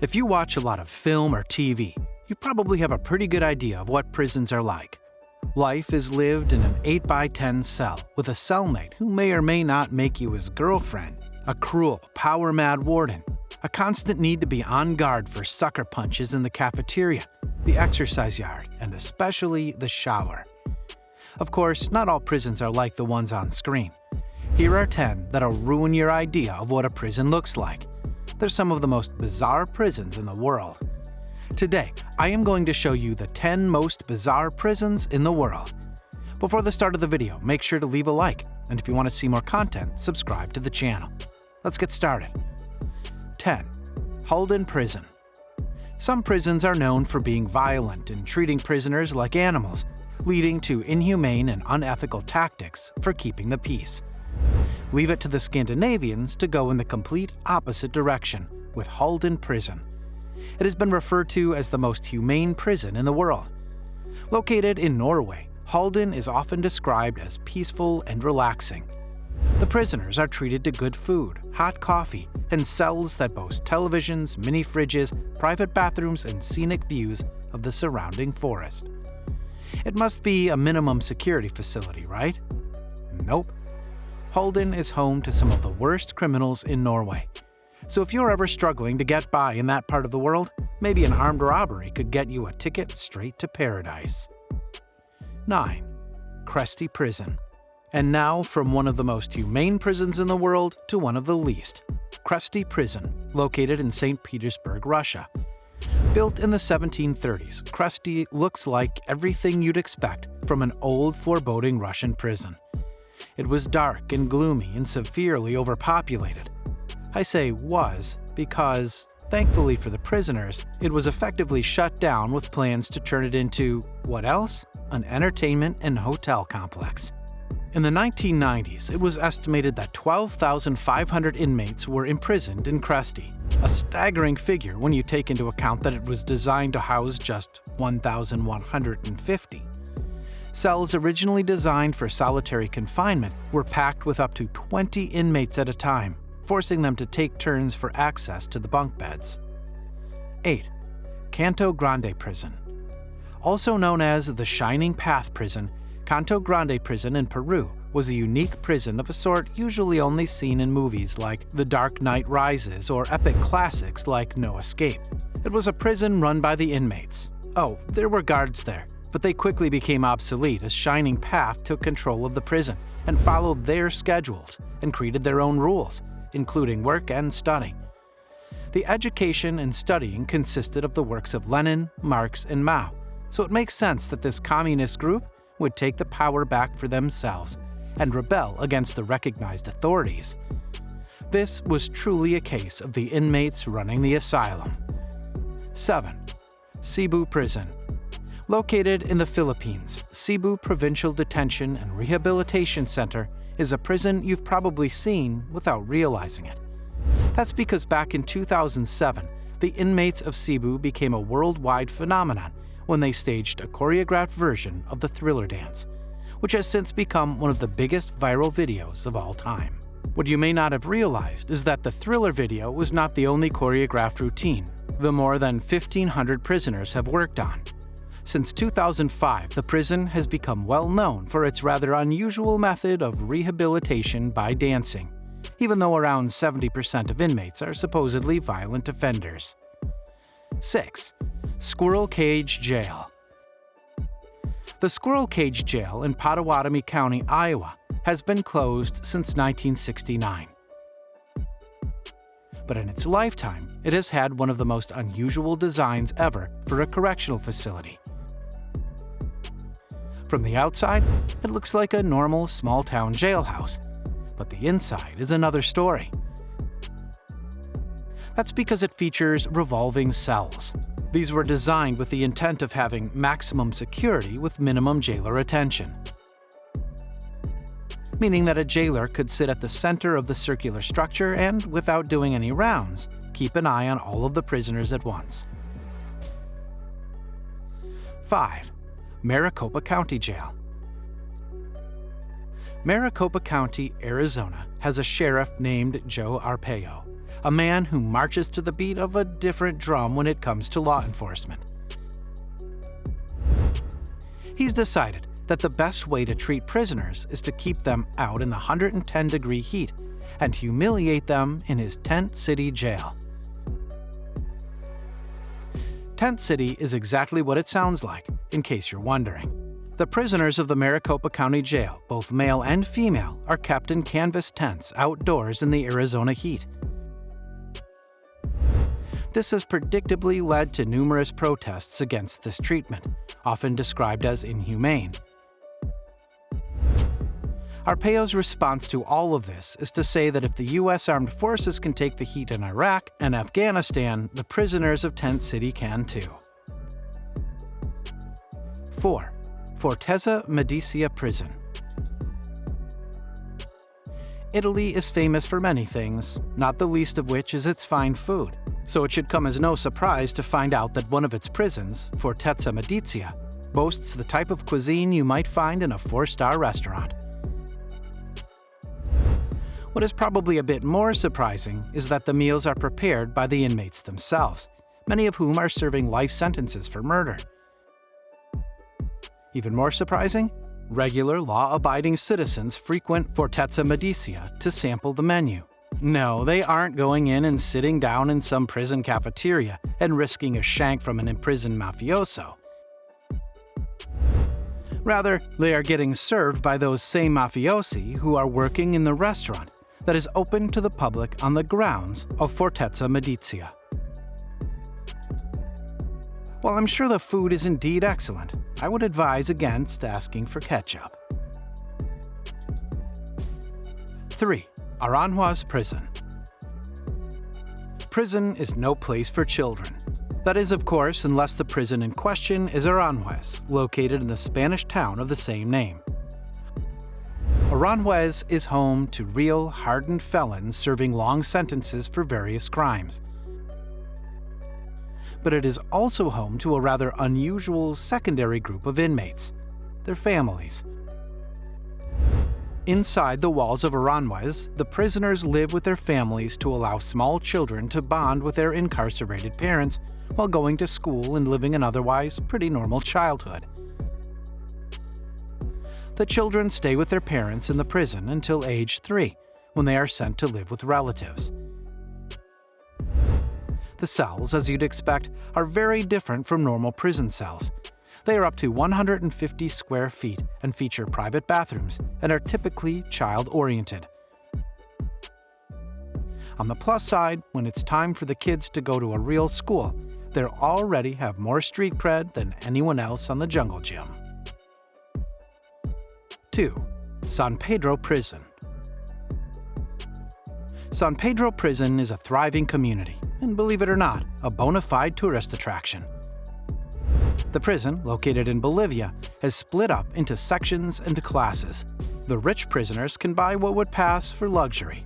If you watch a lot of film or TV, you probably have a pretty good idea of what prisons are like. Life is lived in an 8x10 cell with a cellmate who may or may not make you his girlfriend, a cruel, power-mad warden, a constant need to be on guard for sucker punches in the cafeteria, the exercise yard, and especially the shower. Of course, not all prisons are like the ones on screen. Here are 10 that'll ruin your idea of what a prison looks like. They're some of the most bizarre prisons in the world. Today, I am going to show you the 10 most bizarre prisons in the world. Before the start of the video, make sure to leave a like, and if you want to see more content, subscribe to the channel. Let's get started. 10. Halden Prison. Some prisons are known for being violent and treating prisoners like animals, leading to inhumane and unethical tactics for keeping the peace. Leave it to the Scandinavians to go in the complete opposite direction with Halden Prison. It has been referred to as the most humane prison in the world. Located in Norway, Halden is often described as peaceful and relaxing. The prisoners are treated to good food, hot coffee, and cells that boast televisions, mini fridges, private bathrooms, and scenic views of the surrounding forest. It must be a minimum security facility, right? Nope. Halden is home to some of the worst criminals in Norway. So if you're ever struggling to get by in that part of the world, maybe an armed robbery could get you a ticket straight to paradise. 9. Kresty Prison. And now from one of the most humane prisons in the world to one of the least. Kresty Prison, located in St. Petersburg, Russia. Built in the 1730s, Kresty looks like everything you'd expect from an old, foreboding Russian prison. It was dark and gloomy and severely overpopulated. I say was because, thankfully for the prisoners, it was effectively shut down with plans to turn it into, what else? An entertainment and hotel complex. In the 1990s, it was estimated that 12,500 inmates were imprisoned in Kresty, a staggering figure when you take into account that it was designed to house just 1,150. Cells originally designed for solitary confinement were packed with up to 20 inmates at a time, forcing them to take turns for access to the bunk beds. 8. Canto Grande Prison. Also known as the Shining Path Prison, Canto Grande Prison in Peru was a unique prison of a sort usually only seen in movies like The Dark Knight Rises or epic classics like No Escape. It was a prison run by the inmates. Oh, there were guards there, but they quickly became obsolete as Shining Path took control of the prison and followed their schedules and created their own rules, including work and study. The education and studying consisted of the works of Lenin, Marx, and Mao, so it makes sense that this communist group would take the power back for themselves and rebel against the recognized authorities. This was truly a case of the inmates running the asylum. 7. Cebu Prison. Located in the Philippines, Cebu Provincial Detention and Rehabilitation Center is a prison you've probably seen without realizing it. That's because back in 2007, the inmates of Cebu became a worldwide phenomenon when they staged a choreographed version of the Thriller dance, which has since become one of the biggest viral videos of all time. What you may not have realized is that the Thriller video was not the only choreographed routine the more than 1,500 prisoners have worked on. Since 2005, the prison has become well known for its rather unusual method of rehabilitation by dancing, even though around 70% of inmates are supposedly violent offenders. 6. Squirrel Cage Jail. The Squirrel Cage Jail in Pottawatomie County, Iowa, has been closed since 1969. But in its lifetime, it has had one of the most unusual designs ever for a correctional facility. From the outside, it looks like a normal small-town jailhouse, but the inside is another story. That's because it features revolving cells. These were designed with the intent of having maximum security with minimum jailer attention, meaning that a jailer could sit at the center of the circular structure and, without doing any rounds, keep an eye on all of the prisoners at once. 5. Maricopa County Jail. Maricopa County, Arizona has a sheriff named Joe Arpaio, a man who marches to the beat of a different drum when it comes to law enforcement. He's decided that the best way to treat prisoners is to keep them out in the 110-degree heat and humiliate them in his Tent City jail. Tent City is exactly what it sounds like, in case you're wondering. The prisoners of the Maricopa County Jail, both male and female, are kept in canvas tents outdoors in the Arizona heat. This has predictably led to numerous protests against this treatment, often described as inhumane. Arpaio's response to all of this is to say that if the U.S. Armed Forces can take the heat in Iraq and Afghanistan, the prisoners of Tent City can too. 4. Fortezza Medicea Prison. Italy is famous for many things, not the least of which is its fine food, so it should come as no surprise to find out that one of its prisons, Fortezza Medicea, boasts the type of cuisine you might find in a 4-star restaurant. What is probably a bit more surprising is that the meals are prepared by the inmates themselves, many of whom are serving life sentences for murder. Even more surprising, regular law-abiding citizens frequent Fortezza Medicea to sample the menu. No, they aren't going in and sitting down in some prison cafeteria and risking a shank from an imprisoned mafioso. Rather, they are getting served by those same mafiosi who are working in the restaurant that is open to the public on the grounds of Fortezza Medicea. While I'm sure the food is indeed excellent, I would advise against asking for ketchup. 3. Aranjuez Prison. Prison is no place for children. That is, of course, unless the prison in question is Aranjuez, located in the Spanish town of the same name. Aranjuez is home to real, hardened felons serving long sentences for various crimes. But it is also home to a rather unusual secondary group of inmates, their families. Inside the walls of Aranjuez, the prisoners live with their families to allow small children to bond with their incarcerated parents while going to school and living an otherwise pretty normal childhood. The children stay with their parents in the prison until age 3, when they are sent to live with relatives. The cells, as you'd expect, are very different from normal prison cells. They are up to 150 square feet and feature private bathrooms and are typically child-oriented. On the plus side, when it's time for the kids to go to a real school, they already have more street cred than anyone else on the jungle gym. 2. San Pedro Prison. San Pedro Prison is a thriving community, and believe it or not, a bona fide tourist attraction. The prison, located in Bolivia, is split up into sections and classes. The rich prisoners can buy what would pass for luxury: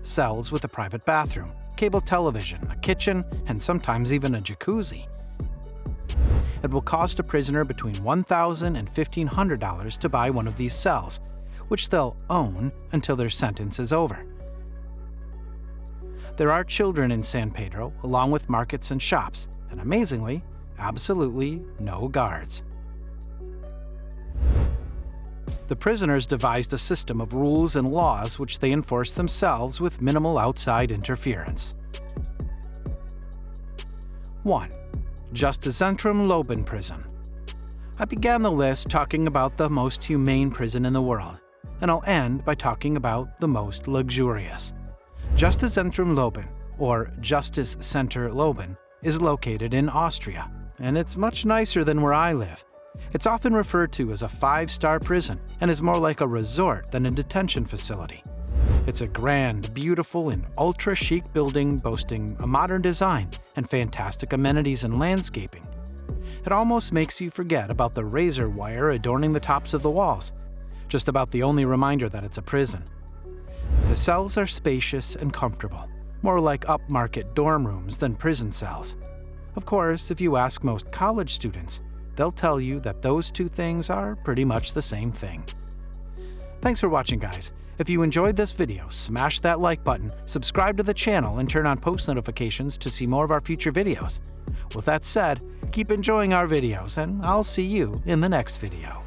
cells with a private bathroom, cable television, a kitchen, and sometimes even a jacuzzi. It will cost a prisoner between $1,000 and $1,500 to buy one of these cells, which they'll own until their sentence is over. There are children in San Pedro, along with markets and shops, and amazingly, absolutely no guards. The prisoners devised a system of rules and laws which they enforce themselves with minimal outside interference. 1. Justizentrum Loben Prison. I began the list talking about the most humane prison in the world, and I'll end by talking about the most luxurious. Justizentrum Loben, or Justice Center Loben, is located in Austria, and it's much nicer than where I live. It's often referred to as a 5-star prison and is more like a resort than a detention facility. It's a grand, beautiful, and ultra-chic building boasting a modern design and fantastic amenities and landscaping. It almost makes you forget about the razor wire adorning the tops of the walls, just about the only reminder that it's a prison. The cells are spacious and comfortable, more like upmarket dorm rooms than prison cells. Of course, if you ask most college students, they'll tell you that those two things are pretty much the same thing. Thanks for watching, guys. If you enjoyed this video, smash that like button, subscribe to the channel, and turn on post notifications to see more of our future videos. With that said, keep enjoying our videos, and I'll see you in the next video.